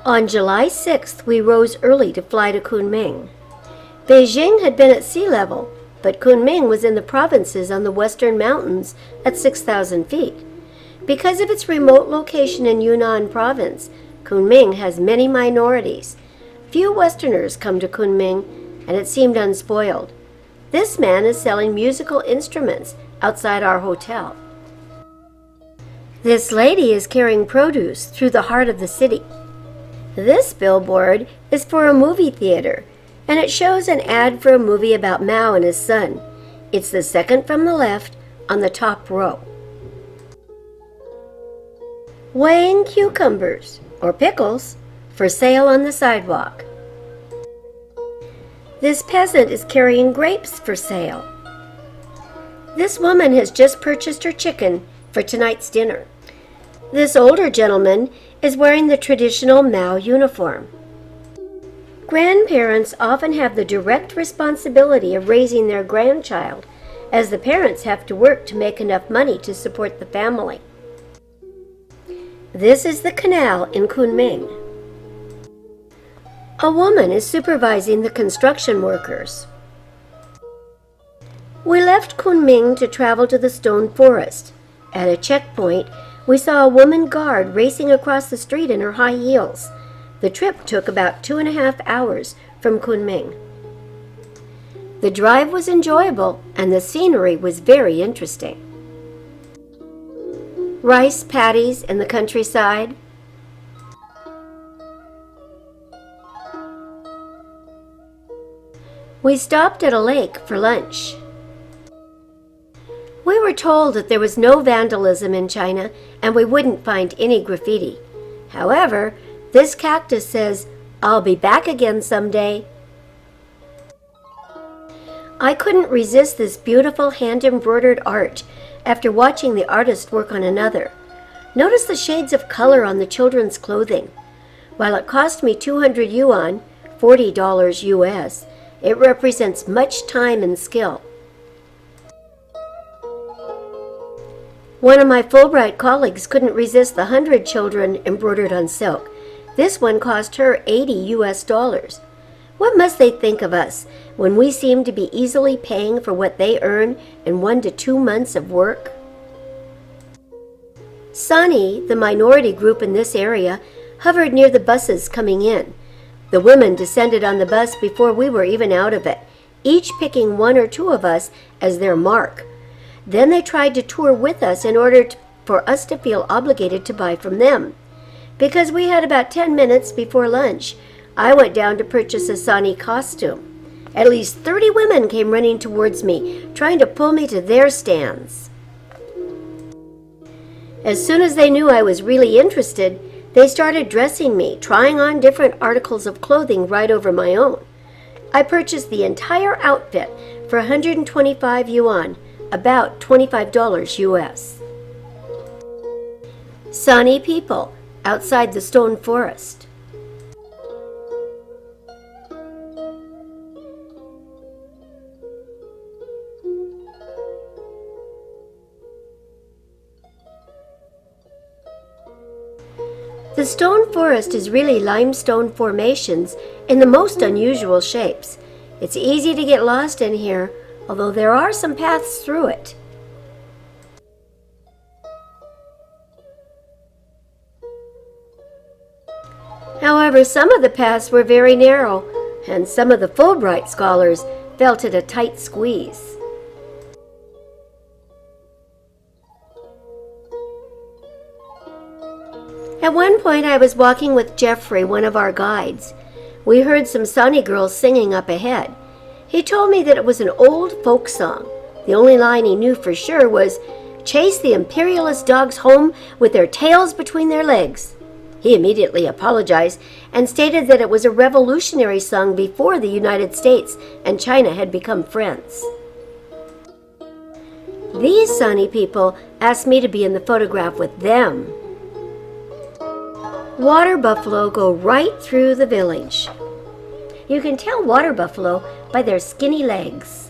On July 6th, we rose early to fly to Kunming. Beijing had been at sea level, but Kunming was in the provinces on the western mountains at 6,000 feet. Because of its remote location in Yunnan province, Kunming has many minorities. Few Westerners come to Kunming, and it seemed unspoiled. This man is selling musical instruments outside our hotel. This lady is carrying produce through the heart of the city. This billboard is for a movie theater, and it shows an ad for a movie about Mao and his son. It's the second from the left on the top row. Weighing cucumbers, or pickles, for sale on the sidewalk. This peasant is carrying grapes for sale. This woman has just purchased her chicken for tonight's dinner. This older gentleman is wearing the traditional Mao uniform. Grandparents often have the direct responsibility of raising their grandchild, as the parents have to work to make enough money to support the family. This is the canal in Kunming. A woman is supervising the construction workers. We left Kunming to travel to the Stone Forest. At a checkpoint, we saw a woman guard racing across the street in her high heels. The trip took about 2.5 hours from Kunming. The drive was enjoyable and the scenery was very interesting. Rice paddies in the countryside. We stopped at a lake for lunch. We were told that there was no vandalism in China and we wouldn't find any graffiti. However, this cactus says, "I'll be back again someday." I couldn't resist this beautiful hand-embroidered art after watching the artist work on another. Notice the shades of color on the children's clothing. While it cost me 200 yuan, $40 US, it represents much time and skill. One of my Fulbright colleagues couldn't resist the 100 children embroidered on silk. This one cost her $80 US. What must they think of us when we seem to be easily paying for what they earn in 1 to 2 months of work? Sani, the minority group in this area, hovered near the buses coming in. The women descended on the bus before we were even out of it, each picking 1 or 2 of us as their mark. Then they tried to tour with us in order for us to feel obligated to buy from them. Because we had about 10 minutes before lunch, I went down to purchase a Sani costume. At least 30 women came running towards me, trying to pull me to their stands. As soon as they knew I was really interested, they started dressing me, trying on different articles of clothing right over my own. I purchased the entire outfit for 125 yuan, about $25 US. Sani people outside the Stone Forest. The Stone Forest is really limestone formations in the most unusual shapes. It's easy to get lost in here, although there are some paths through it. However, some of the paths were very narrow, and some of the Fulbright scholars felt it a tight squeeze. At one point, I was walking with Jeffrey, one of our guides. We heard some Sani girls singing up ahead. He told me that it was an old folk song. The only line he knew for sure was, "Chase the imperialist dogs home with their tails between their legs." He immediately apologized and stated that it was a revolutionary song before the United States and China had become friends. These Sani people asked me to be in the photograph with them. Water buffalo go right through the village. You can tell water buffalo by their skinny legs.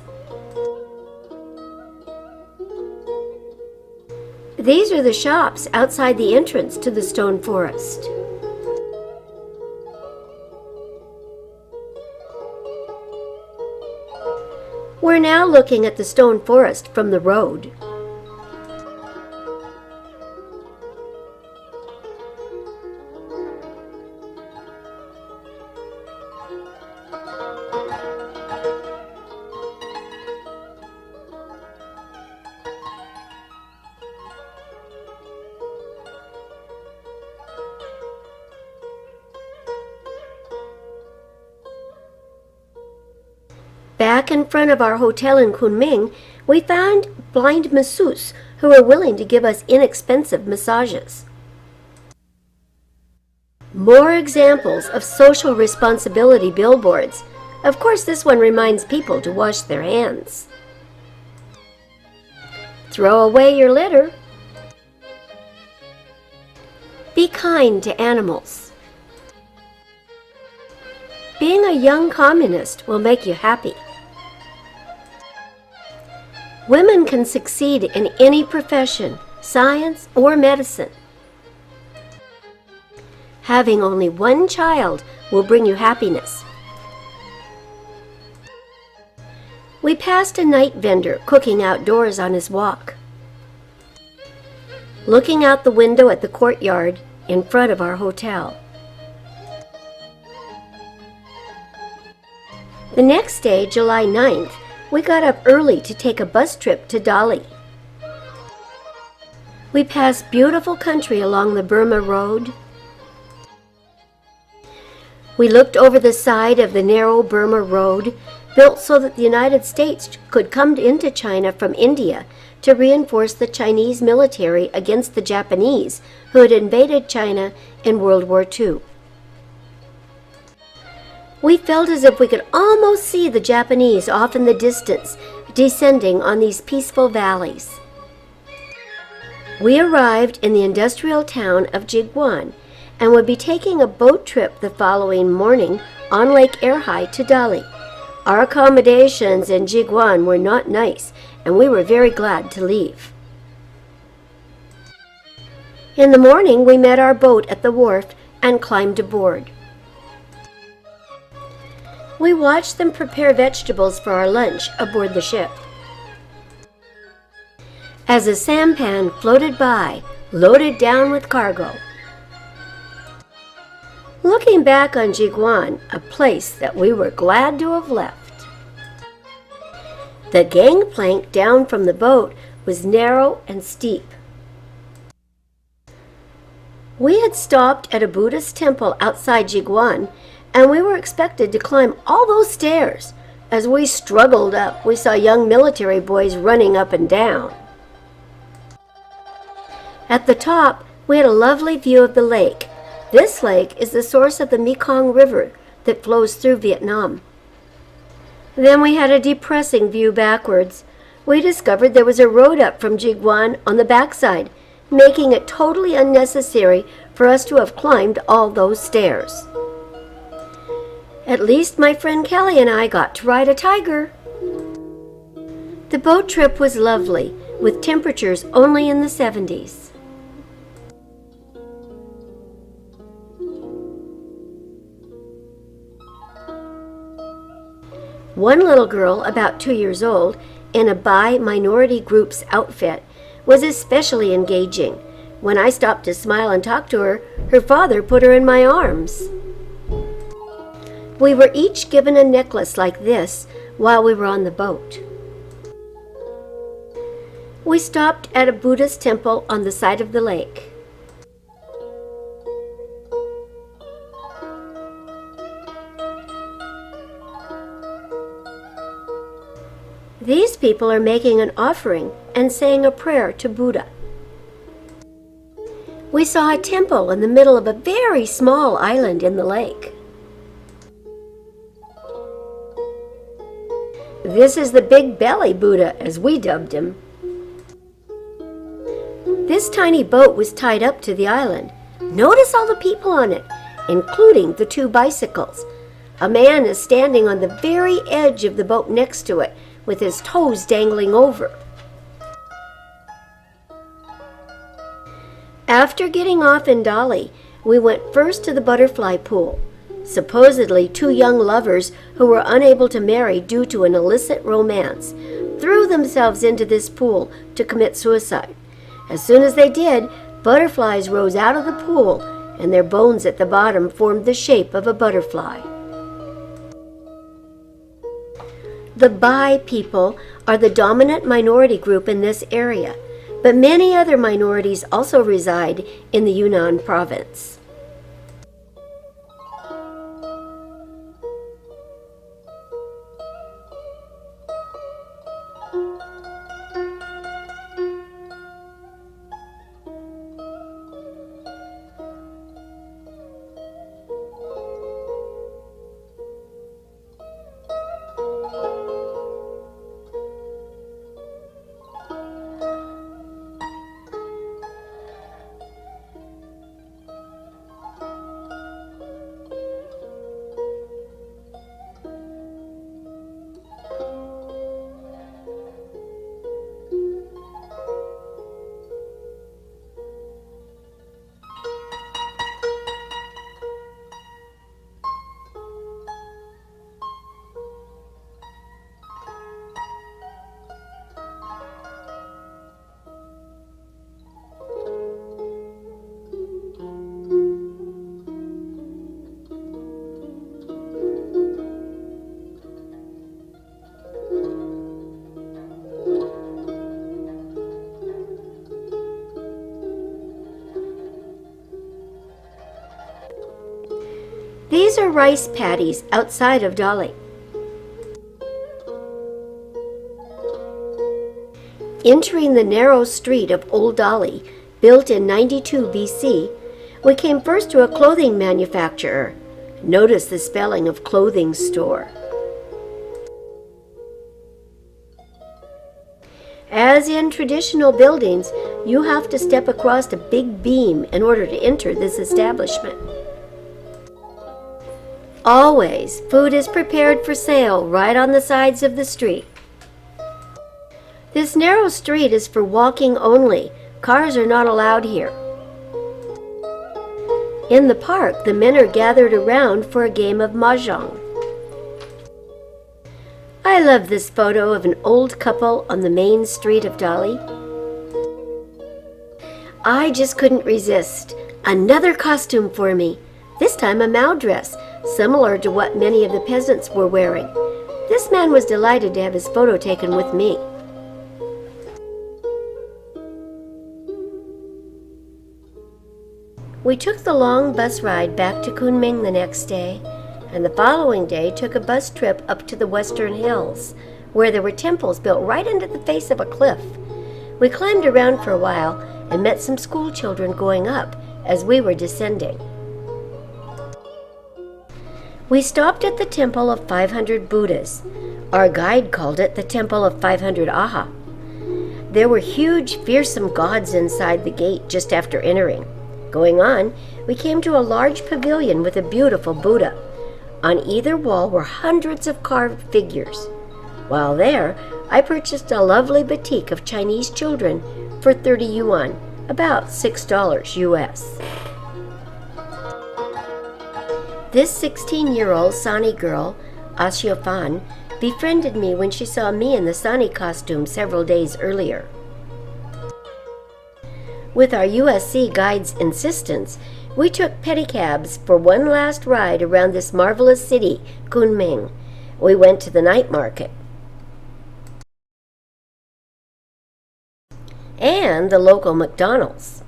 These are the shops outside the entrance to the Stone Forest. We're now looking at the stone forest from the road. Back in front of our hotel in Kunming, we found blind masseuses who were willing to give us inexpensive massages. More examples of social responsibility billboards. Of course, this one reminds people to wash their hands. Throw away your litter. Be kind to animals. Being a young communist will make you happy. Women can succeed in any profession, science or medicine. Having only one child will bring you happiness. We passed a night vendor cooking outdoors on his walk. Looking out the window at the courtyard in front of our hotel. The next day, July 9th, we got up early to take a bus trip to Dali. We passed beautiful country along the Burma Road. We looked over the side of the narrow Burma Road, built so that the United States could come into China from India to reinforce the Chinese military against the Japanese who had invaded China in World War II. We felt as if we could almost see the Japanese off in the distance, descending on these peaceful valleys. We arrived in the industrial town of Jiguan and would be taking a boat trip the following morning on Lake Erhai to Dali. Our accommodations in Jiguan were not nice, and we were very glad to leave. In the morning, we met our boat at the wharf and climbed aboard. We watched them prepare vegetables for our lunch aboard the ship. As a sampan floated by, loaded down with cargo. Looking back on Jiguan, a place that we were glad to have left. The gangplank down from the boat was narrow and steep. We had stopped at a Buddhist temple outside Jiguan, and we were expected to climb all those stairs. As we struggled up, we saw young military boys running up and down. At the top, we had a lovely view of the lake. This lake is the source of the Mekong River that flows through Vietnam. Then we had a depressing view backwards. We discovered there was a road up from Jiguan on the backside, making it totally unnecessary for us to have climbed all those stairs. At least my friend Kelly and I got to ride a tiger. The boat trip was lovely, with temperatures only in the 70s. One little girl, about 2 years old, in a bi-minority group's outfit, was especially engaging. When I stopped to smile and talk to her, her father put her in my arms. We were each given a necklace like this while we were on the boat. We stopped at a Buddhist temple on the side of the lake. These people are making an offering and saying a prayer to Buddha. We saw a temple in the middle of a very small island in the lake. This is the Big Belly Buddha, as we dubbed him. This tiny boat was tied up to the island. Notice all the people on it, including the 2 bicycles. A man is standing on the very edge of the boat next to it, with his toes dangling over. After getting off in Dali, we went first to the butterfly pool. Supposedly, two young lovers who were unable to marry due to an illicit romance threw themselves into this pool to commit suicide. As soon as they did, butterflies rose out of the pool, and their bones at the bottom formed the shape of a butterfly. The Bai people are the dominant minority group in this area, but many other minorities also reside in the Yunnan province. These are rice paddies outside of Dali. Entering the narrow street of Old Dali, built in 92 BC, we came first to a clothing manufacturer. Notice the spelling of clothing store. As in traditional buildings, you have to step across a big beam in order to enter this establishment. Always, food is prepared for sale right on the sides of the street. This narrow street is for walking only. Cars are not allowed here. In the park, the men are gathered around for a game of mahjong. I love this photo of an old couple on the main street of Dali. I just couldn't resist. Another costume for me. This time a Mao dress, similar to what many of the peasants were wearing. This man was delighted to have his photo taken with me. We took the long bus ride back to Kunming the next day, and the following day took a bus trip up to the Western Hills, where there were temples built right into the face of a cliff. We climbed around for a while and met some school children going up as we were descending. We stopped at the Temple of 500 Buddhas. Our guide called it the Temple of 500 Aha. There were huge, fearsome gods inside the gate just after entering. Going on, we came to a large pavilion with a beautiful Buddha. On either wall were hundreds of carved figures. While there, I purchased a lovely batik of Chinese children for 30 yuan, about $6 US. This 16-year-old Sani girl, Xiaofan, befriended me when she saw me in the Sani costume several days earlier. With our USC guide's insistence, we took pedicabs for one last ride around this marvelous city, Kunming. We went to the night market and the local McDonald's.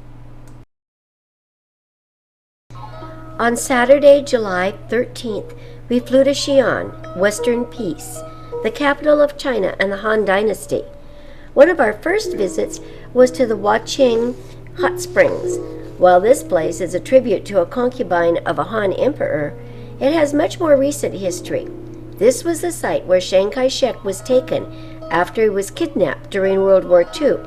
On Saturday, July 13th, we flew to Xi'an, Western Peace, the capital of China and the Han Dynasty. One of our first visits was to the Huaqing Hot Springs. While this place is a tribute to a concubine of a Han emperor, it has much more recent history. This was the site where Chiang Kai-shek was taken after he was kidnapped during World War II.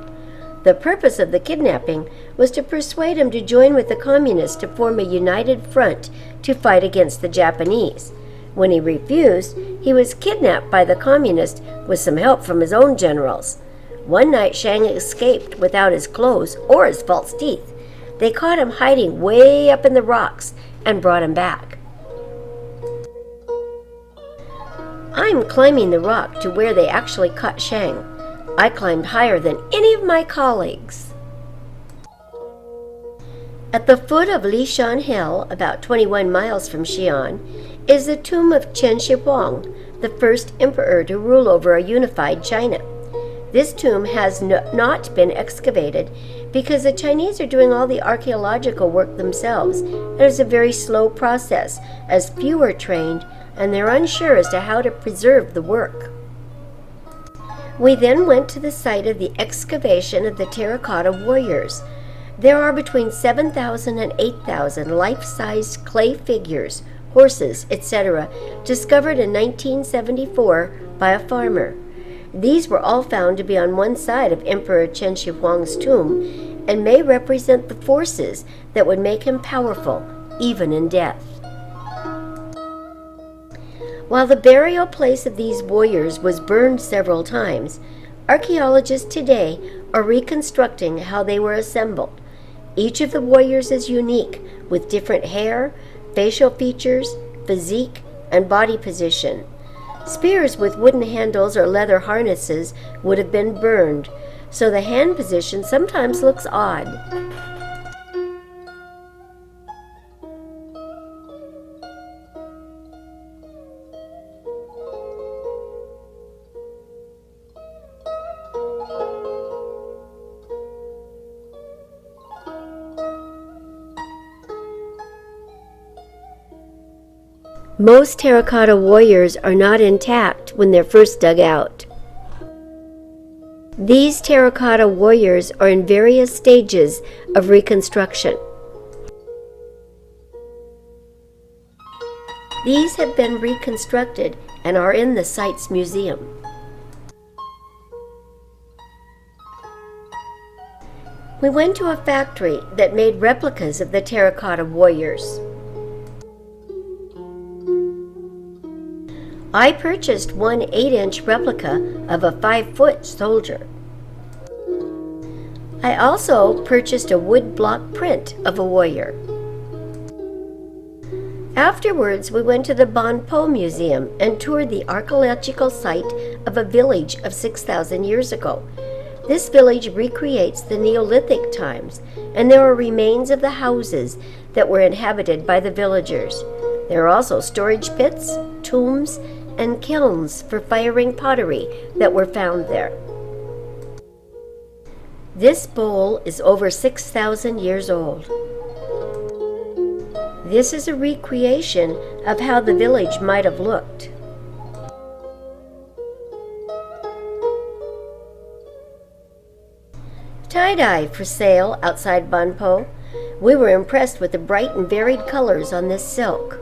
The purpose of the kidnapping was to persuade him to join with the communists to form a united front to fight against the Japanese. When he refused, he was kidnapped by the communists with some help from his own generals. One night, Chiang escaped without his clothes or his false teeth. They caught him hiding way up in the rocks and brought him back. I'm climbing the rock to where they actually caught Shang. I climbed higher than any of my colleagues. At the foot of Lishan Hill, about 21 miles from Xi'an, is the tomb of Chen Shihuang, the first emperor to rule over a unified China. This tomb has not been excavated because the Chinese are doing all the archaeological work themselves. It is a very slow process, as few are trained, and they're unsure as to how to preserve the work. We then went to the site of the excavation of the terracotta warriors. There are between 7,000 and 8,000 life-sized clay figures, horses, etc., discovered in 1974 by a farmer. These were all found to be on one side of Emperor Chen Shihuang's tomb and may represent the forces that would make him powerful, even in death. While the burial place of these warriors was burned several times, archaeologists today are reconstructing how they were assembled. Each of the warriors is unique, with different hair, facial features, physique, and body position. Spears with wooden handles or leather harnesses would have been burned, so the hand position sometimes looks odd. Most terracotta warriors are not intact when they're first dug out. These terracotta warriors are in various stages of reconstruction. These have been reconstructed and are in the site's museum. We went to a factory that made replicas of the terracotta warriors. I purchased one 8-inch replica of a 5-foot soldier. I also purchased a wood block print of a warrior. Afterwards, we went to the Banpo Museum and toured the archaeological site of a village of 6,000 years ago. This village recreates the Neolithic times, and there are remains of the houses that were inhabited by the villagers. There are also storage pits, tombs, and kilns for firing pottery that were found there. This bowl is over 6,000 years old. This is a recreation of how the village might have looked. Tie-dye for sale outside Banpo. We were impressed with the bright and varied colors on this silk.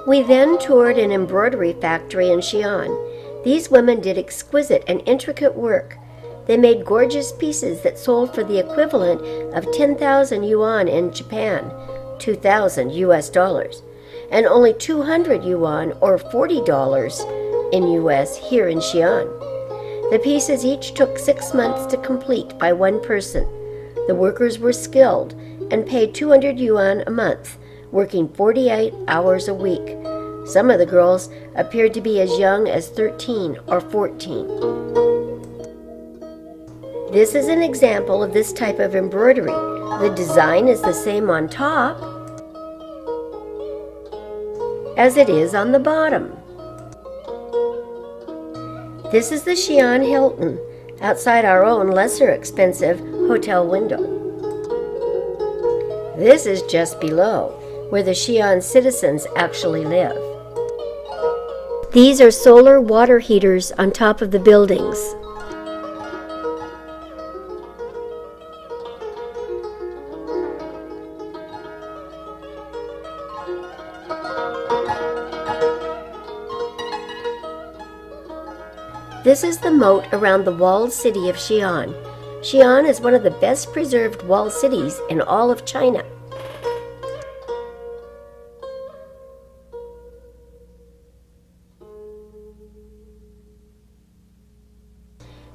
We then toured an embroidery factory in Xi'an. These women did exquisite and intricate work. They made gorgeous pieces that sold for the equivalent of 10,000 yuan in Japan, 2,000 US dollars, and only 200 yuan or $40 in US here in Xi'an. The pieces each took 6 months to complete by one person. The workers were skilled and paid 200 yuan a month, working 48 hours a week. Some of the girls appeared to be as young as 13 or 14. This is an example of this type of embroidery. The design is the same on top as it is on the bottom. This is the Xi'an Hilton, outside our own lesser expensive hotel window. This is just below, where the Xi'an citizens actually live. These are solar water heaters on top of the buildings. This is the moat around the walled city of Xi'an. Xi'an is one of the best preserved walled cities in all of China.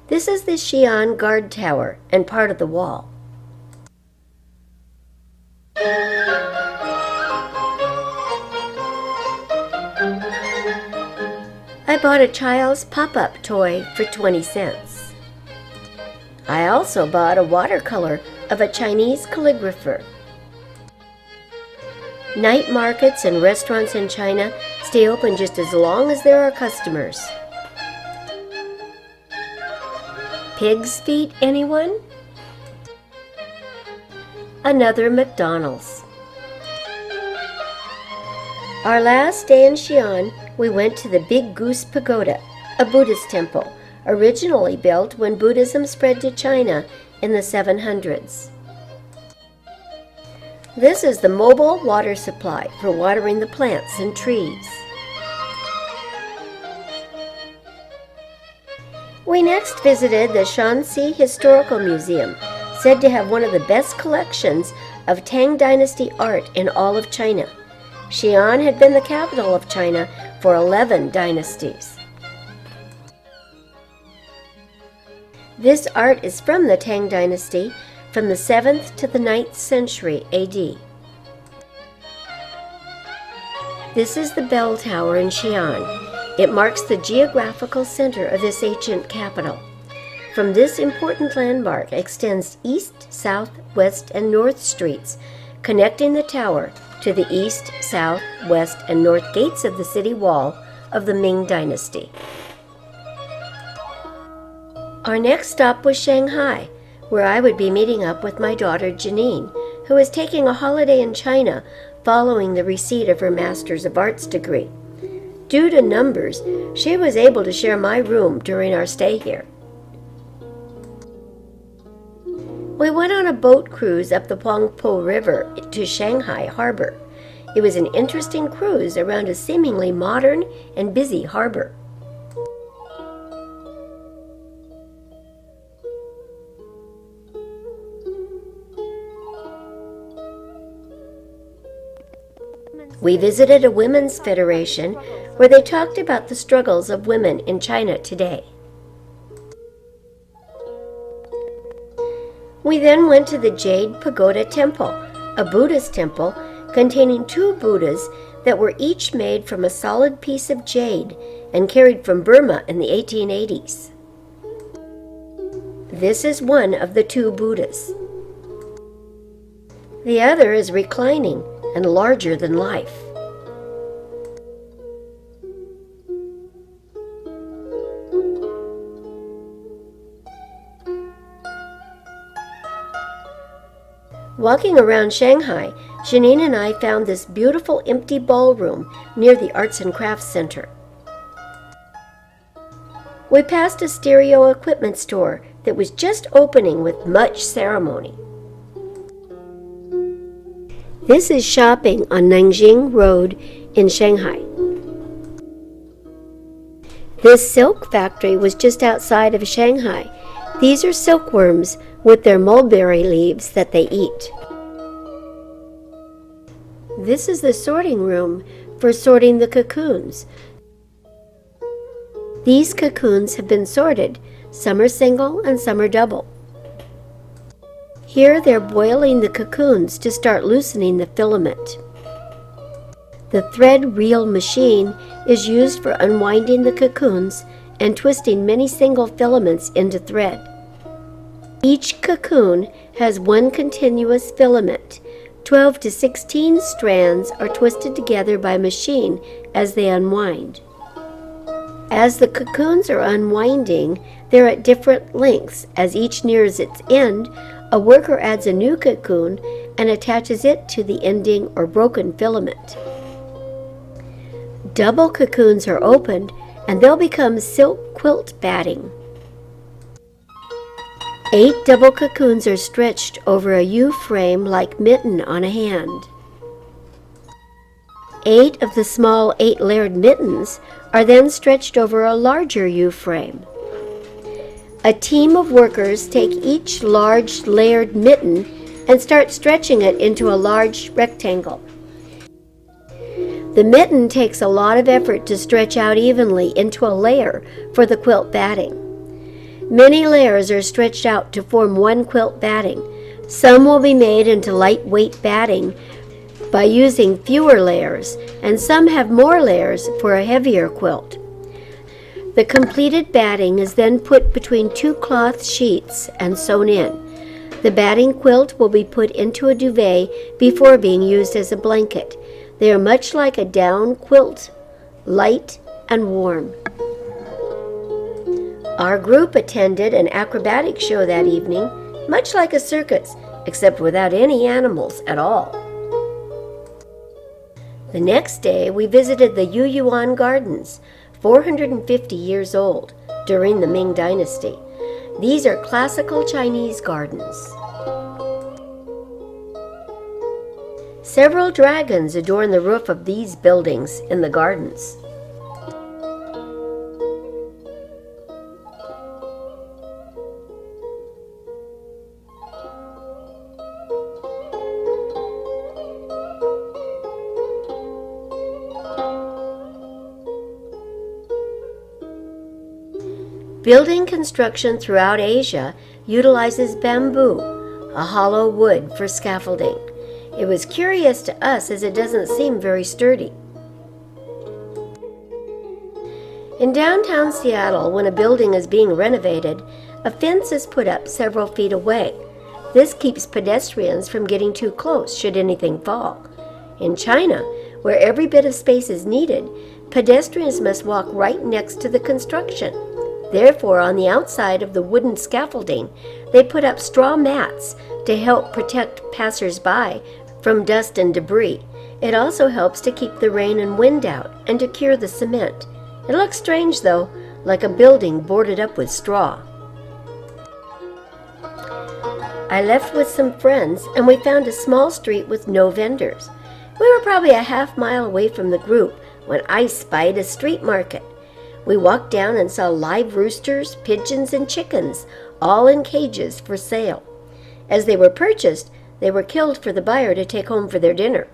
This is the Xi'an Guard Tower and part of the wall. I bought a child's pop-up toy for 20 cents. I also bought a watercolor of a Chinese calligrapher. Night markets and restaurants in China stay open just as long as there are customers. Pig's feet, anyone? Another McDonald's. Our last day in Xi'an, we went to the Big Goose Pagoda, a Buddhist temple, originally built when Buddhism spread to China in the 700s. This is the mobile water supply for watering the plants and trees. We next visited the Shanxi Historical Museum, said to have one of the best collections of Tang Dynasty art in all of China. Xi'an had been the capital of China for 11 dynasties. This art is from the Tang Dynasty from the 7th to the 9th century AD. This is the bell tower in Xi'an. It marks the geographical center of this ancient capital. From this important landmark extends east, south, west, and north streets, connecting the tower to the east, south, west, and north gates of the city wall of the Ming Dynasty. Our next stop was Shanghai, where I would be meeting up with my daughter Janine, who is taking a holiday in China following the receipt of her Master's of Arts degree. Due to numbers, she was able to share my room during our stay here. We went on a boat cruise up the Huangpu River to Shanghai Harbor. It was an interesting cruise around a seemingly modern and busy harbor. We visited a women's federation where they talked about the struggles of women in China today. We then went to the Jade Pagoda Temple, a Buddhist temple containing 2 Buddhas that were each made from a solid piece of jade and carried from Burma in the 1880s. This is one of the 2 Buddhas. The other is reclining and larger than life. Walking around Shanghai, Janine and I found this beautiful empty ballroom near the Arts and Crafts Center. We passed a stereo equipment store that was just opening with much ceremony. This is shopping on Nanjing Road in Shanghai. This silk factory was just outside of Shanghai. These are silkworms with their mulberry leaves that they eat. This is the sorting room for sorting the cocoons. These cocoons have been sorted. Some are single and some are double. Here they're boiling the cocoons to start loosening the filament. The thread reel machine is used for unwinding the cocoons and twisting many single filaments into thread. Each cocoon has one continuous filament. 12 to 16 strands are twisted together by machine as they unwind. As the cocoons are unwinding, they're at different lengths. As each nears its end, a worker adds a new cocoon and attaches it to the ending or broken filament. Double cocoons are opened and they'll become silk quilt batting. 8 double cocoons are stretched over a U-frame like mitten on a hand. 8 of the small 8-layered mittens are then stretched over a larger U-frame. A team of workers take each large layered mitten and start stretching it into a large rectangle. The mitten takes a lot of effort to stretch out evenly into a layer for the quilt batting. Many layers are stretched out to form one quilt batting. Some will be made into lightweight batting by using fewer layers, and some have more layers for a heavier quilt. The completed batting is then put between two cloth sheets and sewn in. The batting quilt will be put into a duvet before being used as a blanket. They are much like a down quilt, light and warm. Our group attended an acrobatic show that evening, much like a circus, except without any animals at all. The next day, we visited the Yuyuan Gardens, 450 years old, during the Ming Dynasty. These are classical Chinese gardens. Several dragons adorn the roof of these buildings in the gardens. Building construction throughout Asia utilizes bamboo, a hollow wood, for scaffolding. It was curious to us as it doesn't seem very sturdy. In downtown Seattle, when a building is being renovated, a fence is put up several feet away. This keeps pedestrians from getting too close should anything fall. In China, where every bit of space is needed, pedestrians must walk right next to the construction. Therefore, on the outside of the wooden scaffolding, they put up straw mats to help protect passers-by from dust and debris. It also helps to keep the rain and wind out and to cure the cement. It looks strange, though, like a building boarded up with straw. I left with some friends, and we found a small street with no vendors. We were probably a half-mile away from the group when I spied a street market. We walked down and saw live roosters, pigeons, and chickens, all in cages for sale. As they were purchased, they were killed for the buyer to take home for their dinner.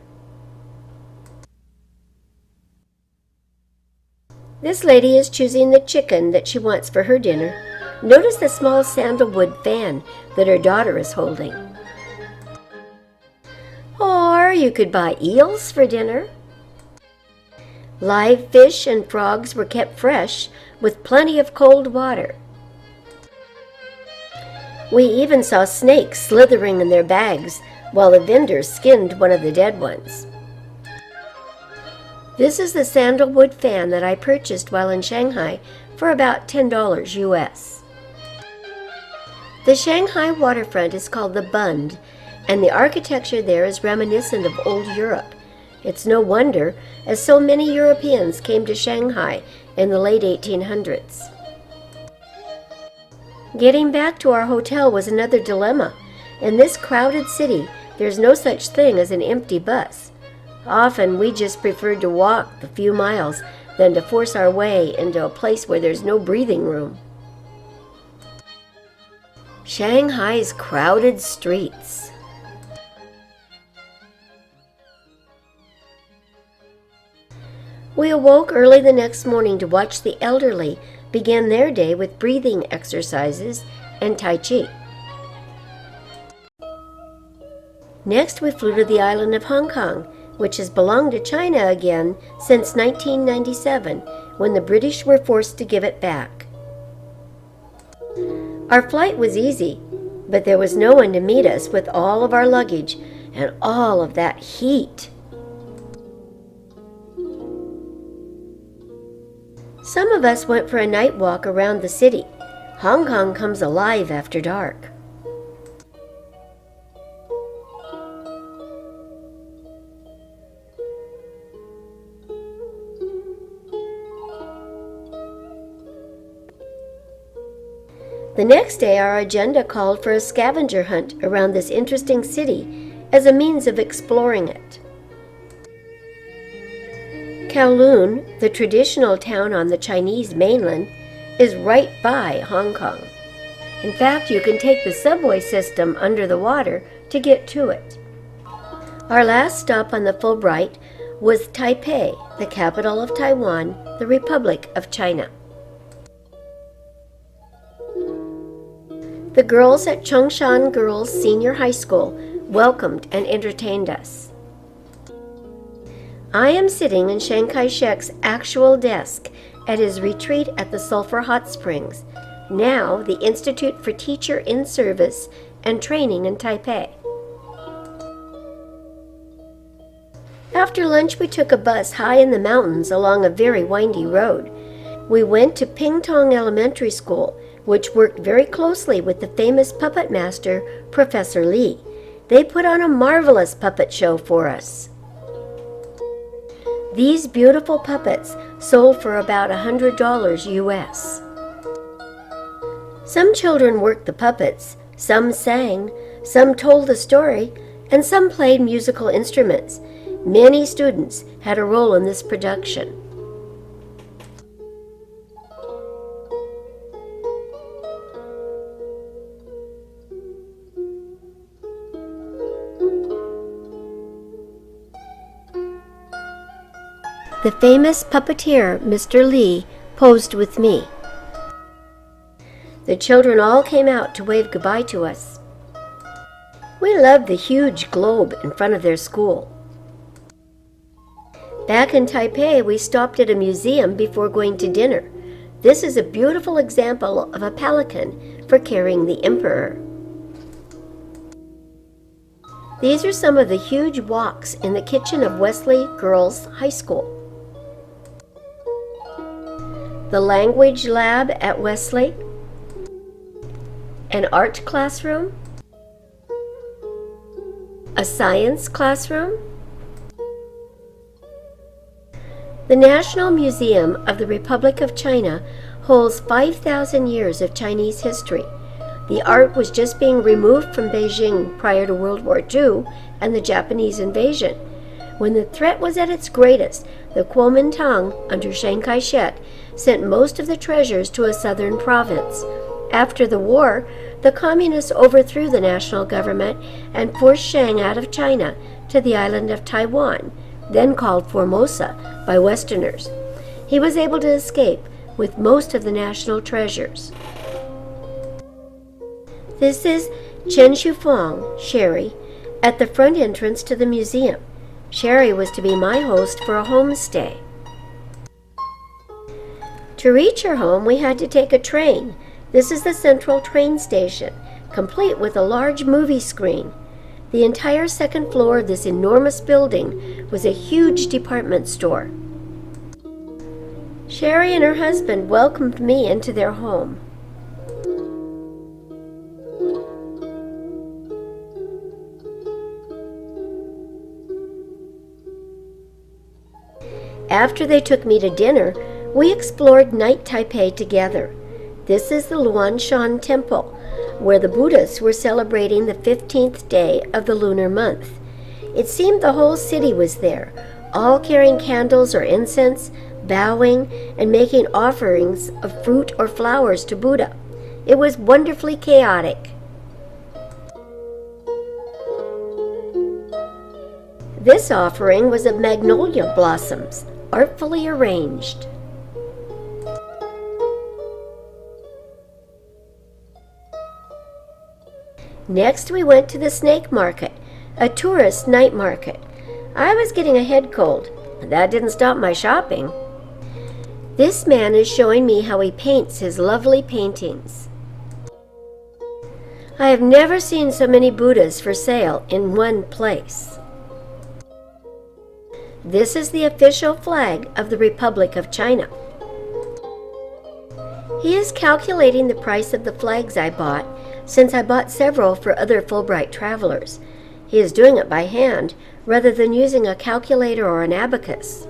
This lady is choosing the chicken that she wants for her dinner. Notice the small sandalwood fan that her daughter is holding. Or you could buy eels for dinner. Live fish and frogs were kept fresh with plenty of cold water. We even saw snakes slithering in their bags while the vendors skinned one of the dead ones. This is the sandalwood fan that I purchased while in Shanghai for about $10 US. The Shanghai waterfront is called the Bund, and the architecture there is reminiscent of old Europe. It's no wonder, as so many Europeans came to Shanghai in the late 1800s. Getting back to our hotel was another dilemma. In this crowded city, there's no such thing as an empty bus. Often we just preferred to walk the few miles than to force our way into a place where there's no breathing room. Shanghai's crowded streets. We awoke early the next morning to watch the elderly begin their day with breathing exercises and Tai Chi. Next, we flew to the island of Hong Kong, which has belonged to China again since 1997, when the British were forced to give it back. Our flight was easy, but there was no one to meet us with all of our luggage and all of that heat. Some of us went for a night walk around the city. Hong Kong comes alive after dark. The next day, our agenda called for a scavenger hunt around this interesting city as a means of exploring it. Kowloon, the traditional town on the Chinese mainland, is right by Hong Kong. In fact, you can take the subway system under the water to get to it. Our last stop on the Fulbright was Taipei, the capital of Taiwan, the Republic of China. The girls at Chongshan Girls Senior High School welcomed and entertained us. I am sitting in Chiang Kai-shek's actual desk at his retreat at the Sulphur Hot Springs, now the Institute for Teacher in Service and Training in Taipei. After lunch, we took a bus high in the mountains along a very windy road. We went to Pingtong Elementary School, which worked very closely with the famous puppet master, Professor Lee. They put on a marvelous puppet show for us. These beautiful puppets sold for about $100 US. Some children worked the puppets, some sang, some told the story, and some played musical instruments. Many students had a role in this production. The famous puppeteer, Mr. Lee, posed with me. The children all came out to wave goodbye to us. We loved the huge globe in front of their school. Back in Taipei, we stopped at a museum before going to dinner. This is a beautiful example of a pelican for carrying the emperor. These are some of the huge woks in the kitchen of Wesley Girls High School. The language lab at Wesley, an art classroom, a science classroom. The National Museum of the Republic of China holds 5,000 years of Chinese history. The art was just being removed from Beijing prior to World War II and the Japanese invasion. When the threat was at its greatest, the Kuomintang, under Chiang Kai-shek, sent most of the treasures to a southern province. After the war, the communists overthrew the national government and forced Chiang out of China to the island of Taiwan, then called Formosa by Westerners. He was able to escape with most of the national treasures. This is Chen Shufang, Sherry, at the front entrance to the museum. Sherry was to be my host for a homestay. To reach her home, we had to take a train. This is the central train station, complete with a large movie screen. The entire second floor of this enormous building was a huge department store. Sherry and her husband welcomed me into their home. After they took me to dinner, we explored Night Taipei together. This is the Luanshan Temple, where the Buddhists were celebrating the 15th day of the lunar month. It seemed the whole city was there, all carrying candles or incense, bowing, and making offerings of fruit or flowers to Buddha. It was wonderfully chaotic. This offering was of magnolia blossoms, artfully arranged. Next, we went to the snake market, a tourist night market. I was getting a head cold. That didn't stop my shopping. This man is showing me how he paints his lovely paintings. I have never seen so many Buddhas for sale in one place. This is the official flag of the Republic of China. He is calculating the price of the flags I bought, since I bought several for other Fulbright travelers. He is doing it by hand, rather than using a calculator or an abacus.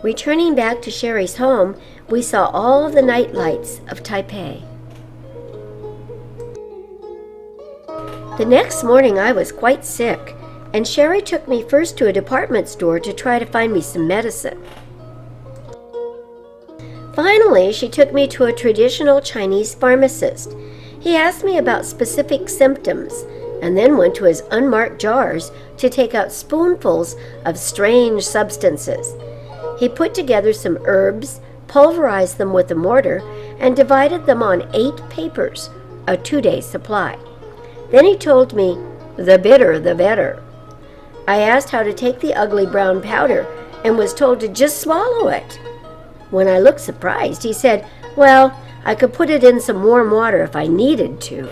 Returning back to Sherry's home, we saw all of the night lights of Taipei. The next morning I was quite sick, and Sherry took me first to a department store to try to find me some medicine. Finally, she took me to a traditional Chinese pharmacist. He asked me about specific symptoms, and then went to his unmarked jars to take out spoonfuls of strange substances. He put together some herbs, pulverized them with a mortar, and divided them on 8 papers, a 2-day supply. Then he told me, "The bitter, the better." I asked how to take the ugly brown powder and was told to just swallow it. When I looked surprised, he said, "Well, I could put it in some warm water if I needed to."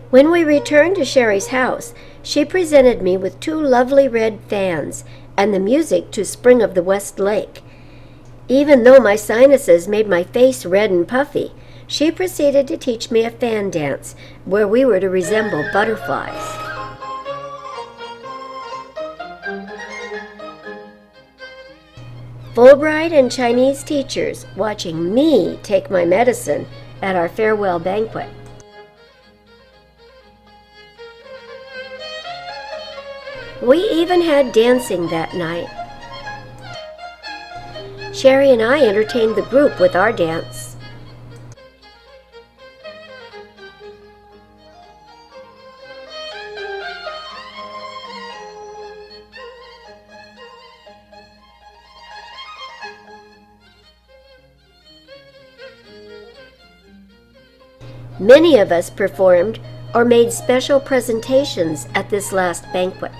When we returned to Sherry's house, she presented me with 2 lovely red fans and the music to Spring of the West Lake. Even though my sinuses made my face red and puffy, she proceeded to teach me a fan dance where we were to resemble butterflies. Fulbright and Chinese teachers watching me take my medicine at our farewell banquet. We even had dancing that night. Sherry and I entertained the group with our dance. Many of us performed or made special presentations at this last banquet.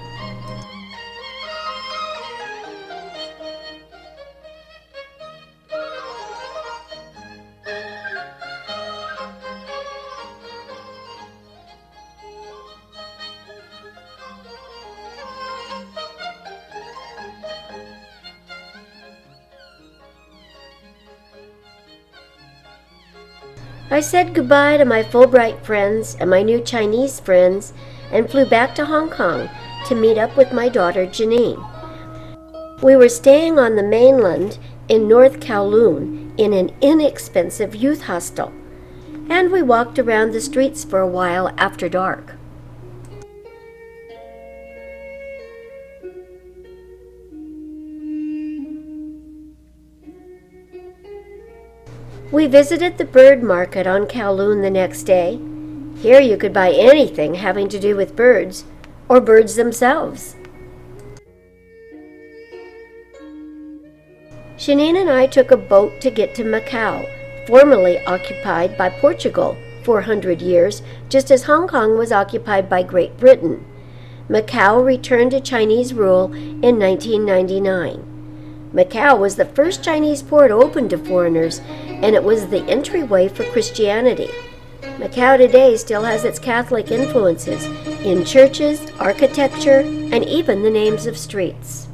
I said goodbye to my Fulbright friends and my new Chinese friends and flew back to Hong Kong to meet up with my daughter Janine. We were staying on the mainland in North Kowloon in an inexpensive youth hostel, and we walked around the streets for a while after dark. We visited the bird market on Kowloon the next day. Here you could buy anything having to do with birds, or birds themselves. Janine and I took a boat to get to Macau, formerly occupied by Portugal 400 years, just as Hong Kong was occupied by Great Britain. Macau returned to Chinese rule in 1999. Macau was the first Chinese port open to foreigners, and it was the entryway for Christianity. Macau today still has its Catholic influences in churches, architecture, and even the names of streets.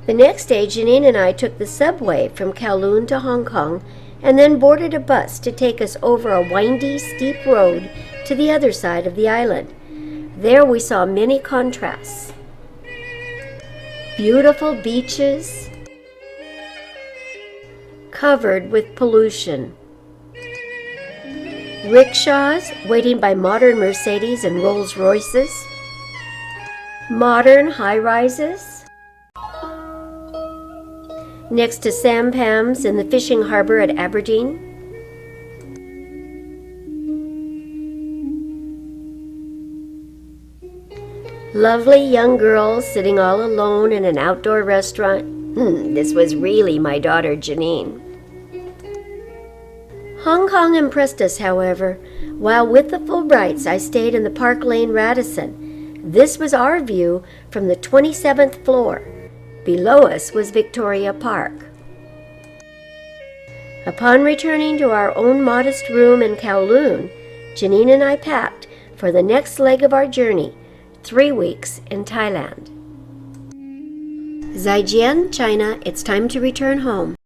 The next day, Janine and I took the subway from Kowloon to Hong Kong and then boarded a bus to take us over a windy, steep road to the other side of the island. There we saw many contrasts. Beautiful beaches covered with pollution. Rickshaws waiting by modern Mercedes and Rolls Royces. Modern high-rises. Next to sampans in the fishing harbor at Aberdeen. Lovely young girls sitting all alone in an outdoor restaurant. This was really my daughter Janine. Hong Kong impressed us, however. While with the Fulbrights, I stayed in the Park Lane Radisson. This was our view from the 27th floor. Below us was Victoria Park. Upon returning to our own modest room in Kowloon, Janine and I packed for the next leg of our journey, 3 weeks in Thailand. Zaijian, China, it's time to return home.